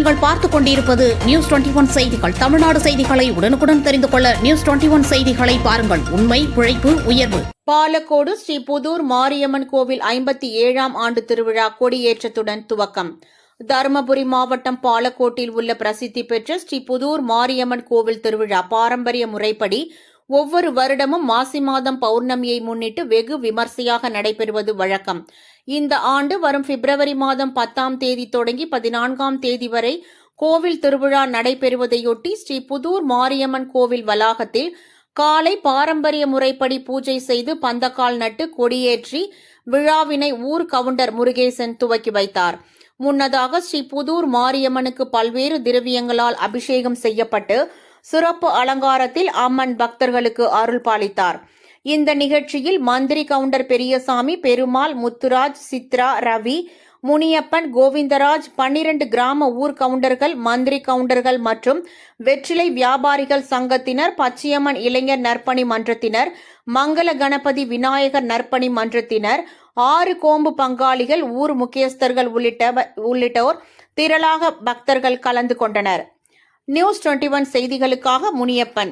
நீங்கள் பார்த்துக் கொண்டிருப்பது நியூஸ் 21 செய்திகள். தமிழ்நாடு செய்திகளை உடனுக்குடன் தெரிந்து கொள்ள நியூஸ் 21 செய்திகளை பாருங்கள். உண்மை, உழைப்பு, உயர்வு. பாலக்கோடு ஸ்ரீ புதூர் மாரியம்மன் கோவில் 57ஆம் ஆண்டு திருவிழா கொடியேற்றத்துடன் துவக்கம். தருமபுரி மாவட்டம் பாலக்கோட்டில் உள்ள பிரசித்தி பெற்ற ஸ்ரீ புதூர் மாரியம்மன் கோவில் திருவிழா பாரம்பரிய முறைப்படி ஒவ்வொரு வருடமும் மாசி மாதம் பௌர்ணமியை முன்னிட்டு வெகு விமர்சையாக நடைபெறுவது வழக்கம். இந்த ஆண்டு வரும் பிப்ரவரி மாதம் 10ஆம் தேதி தொடங்கி 14ஆம் தேதி வரை கோவில் திருவிழா நடைபெறுவதையொட்டி ஸ்ரீ புதூர் மாரியம்மன் கோவில் வளாகத்தில் காலை பாரம்பரிய முறைப்படி பூஜை செய்து பந்தக்கால் நட்டு கொடியேற்றி விழாவினை ஊர் கவுண்டர் முருகேசன் துவக்கி வைத்தார். முன்னதாக ஸ்ரீ புதூர் மாரியம்மனுக்கு பல்வேறு திரவியங்களால் அபிஷேகம் செய்யப்பட்டு சிறப்பு அலங்காரத்தில் அம்மன் பக்தர்களுக்கு அருள் பாலித்தார். இந்த நிகழ்ச்சியில் மந்திரி கவுண்டர் பெரியசாமி, பெருமாள், முத்துராஜ், சித்ரா, ரவி, முனியப்பன், கோவிந்தராஜ், 12 கிராம ஊர் கவுண்டர்கள், மந்திரி கவுண்டர்கள் மற்றும் வெற்றிலை வியாபாரிகள் சங்கத்தினர், பச்சையம்மன் இளைஞர் நற்பணி மன்றத்தினர், மங்கள கணபதி விநாயகர் நற்பணி மன்றத்தினர், 6 கோம்பு பங்காளிகள், ஊர் முக்கியஸ்தர்கள் உள்ளிட்டோர் திரளாக பக்தர்கள் கலந்து கொண்டனர். நியூஸ் 21 செய்திகளுக்காக முனியப்பன்.